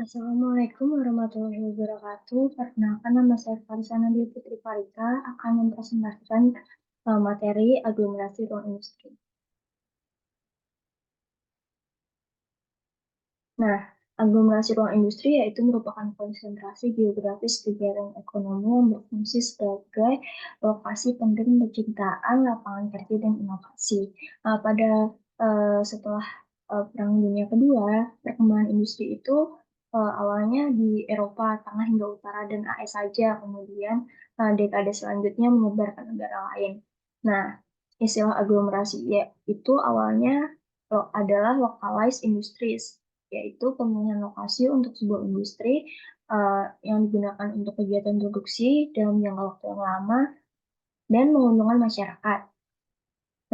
Assalamualaikum warahmatullahi wabarakatuh. Perkenalkan nama saya Farisana Dwi Putri Parika akan mempresentasikan materi aglomerasi ruang industri. Nah, aglomerasi ruang industri yaitu merupakan konsentrasi geografis kegiatan ekonomi yang berfungsi sebagai lokasi penting penciptaan lapangan kerja dan inovasi. Setelah Perang Dunia Kedua, perkembangan industri itu awalnya di Eropa Tengah hingga Utara dan AS saja, kemudian dekade selanjutnya menyebar ke negara lain. Nah, istilah aglomerasi ya, itu awalnya adalah localized industries, yaitu pemilihan lokasi untuk sebuah industri yang digunakan untuk kegiatan produksi dalam jangka waktu yang lama dan menguntungkan masyarakat.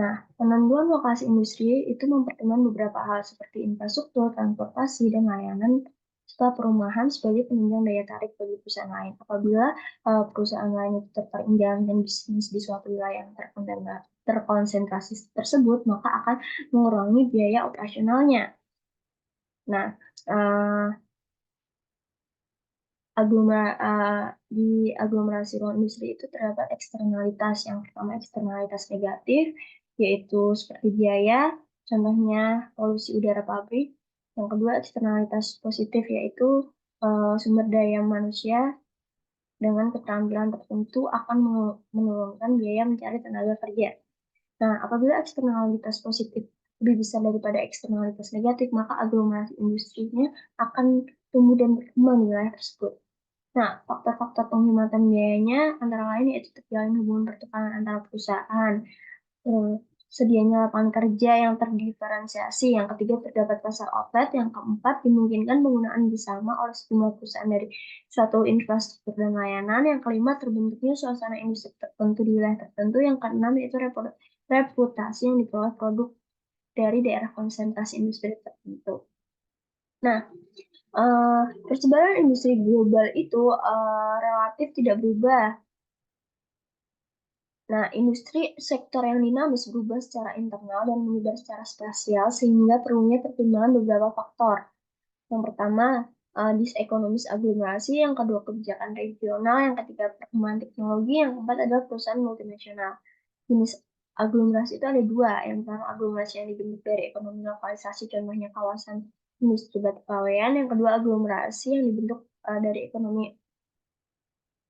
Nah, penentuan lokasi industri itu mempertimbangkan beberapa hal seperti infrastruktur, transportasi, dan layanan, serta perumahan sebagai penunjang daya tarik bagi perusahaan lain. Apabila perusahaan lain itu tertarik menjalankan bisnis di suatu wilayah yang terkonsentrasi tersebut, maka akan mengurangi biaya operasionalnya. Nah, eh, di aglomerasi ruang industri itu terdapat eksternalitas. Yang pertama eksternalitas negatif, yaitu seperti biaya, contohnya polusi udara pabrik. Yang kedua eksternalitas positif, yaitu sumber daya manusia dengan keterampilan tertentu akan menurunkan biaya mencari tenaga kerja. Nah, apabila eksternalitas positif lebih besar daripada eksternalitas negatif, maka aglomerasi industrinya akan tumbuh dan berkembang di wilayah tersebut. Nah, faktor-faktor penghematan biayanya antara lain yaitu terjalin hubungan pertukaran antara perusahaan, eh, sedianya lapangan kerja yang terdiferensiasi, yang ketiga terdapat pasar outlet, yang keempat dimungkinkan penggunaan bersama oleh sejumlah perusahaan dari suatu infrastruktur dan layanan, yang kelima terbentuknya suasana industri tertentu di wilayah tertentu, yang keenam yaitu reputasi yang diperoleh produk dari daerah konsentrasi industri tertentu. Nah, persebaran industri global itu relatif tidak berubah. Nah, industri sektor yang dinamis berubah secara internal dan menyebar secara spasial sehingga perlunya pertimbangan beberapa faktor. Yang pertama, disekonomis aglomerasi, yang kedua kebijakan regional, yang ketiga perkembangan teknologi, yang keempat adalah perusahaan multinasional. Jenis aglomerasi itu ada dua. Yang pertama aglomerasi yang dibentuk dari ekonomi lokalisasi, contohnya kawasan industri batu kawean. Yang kedua aglomerasi yang dibentuk dari ekonomi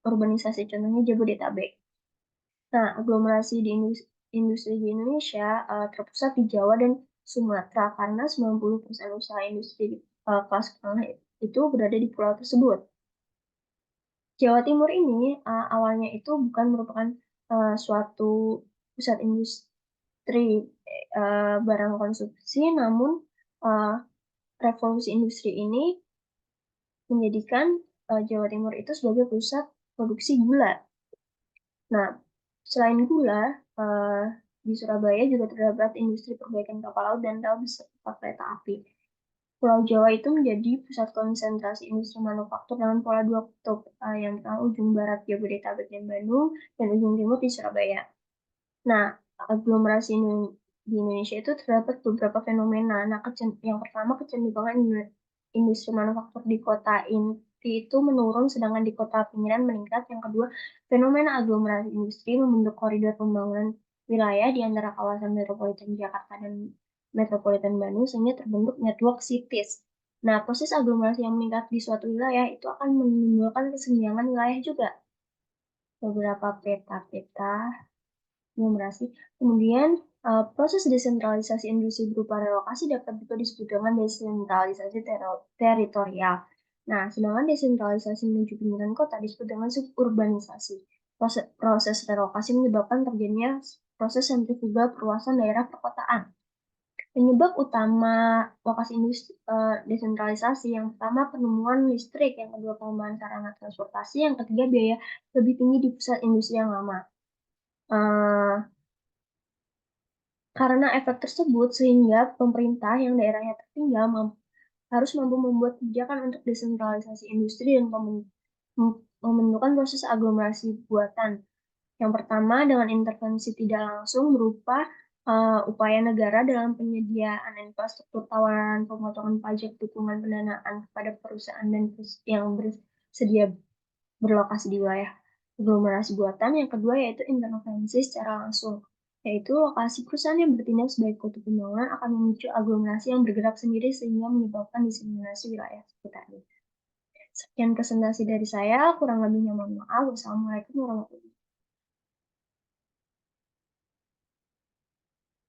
urbanisasi, contohnya Jabodetabek. Nah, aglomerasi di industri di Indonesia terpusat di Jawa dan Sumatera karena 90 perusahaan usaha industri kelas menengah itu berada di pulau tersebut. Jawa Timur ini awalnya itu bukan merupakan suatu pusat industri barang konsumsi, namun uh, revolusi industri ini menjadikan Jawa Timur itu sebagai pusat produksi gula. Nah, selain gula, di Surabaya juga terdapat industri perbaikan kapal laut dan rel beserta kereta api. Pulau Jawa itu menjadi pusat konsentrasi industri manufaktur dengan pola dua kutub, yang pertama ujung barat Jabodetabek dan Bandung, dan ujung timur di Surabaya. Nah, aglomerasi di Indonesia itu terdapat beberapa fenomena. Nah, yang pertama kecenderungan industri manufaktur di kota inti itu menurun, sedangkan di kota pinggiran meningkat. Yang kedua, fenomena aglomerasi industri membentuk koridor pembangunan wilayah di antara kawasan metropolitan Jakarta dan metropolitan Bandung sehingga terbentuk network cities. Nah, proses aglomerasi yang meningkat di suatu wilayah itu akan menimbulkan kesenjangan wilayah juga. Beberapa peta-peta aglomerasi. Kemudian, proses desentralisasi industri berupa relokasi dapat juga disebut dengan desentralisasi teritorial. Nah, sedangkan desentralisasi menuju pinggiran kota disebut dengan suburbanisasi. Proses relokasi menyebabkan terjadinya proses sentrifugal perluasan daerah perkotaan. Penyebab utama lokasi industri desentralisasi yang pertama penemuan listrik, yang kedua pengembangan sarana transportasi, yang ketiga biaya lebih tinggi di pusat industri yang lama. Eh, Karena efek tersebut, sehingga pemerintah yang daerahnya tertinggal harus mampu membuat kebijakan untuk desentralisasi industri dan membentukkan proses aglomerasi buatan. Yang pertama, dengan intervensi tidak langsung berupa Upaya negara dalam penyediaan infrastruktur, tawaran pemotongan pajak, dukungan pendanaan kepada perusahaan dan yang bersedia berlokasi di wilayah aglomerasi buatan. Yang kedua yaitu intervensi secara langsung, yaitu lokasi perusahaan yang bertindak sebagai kota pembangunan akan memicu aglomerasi yang bergerak sendiri sehingga menyebabkan diseminasi wilayah sekitarnya. Sekian presentasi dari saya, kurang lebihnya mohon maaf. Wassalamualaikum warahmatullahi wabarakatuh.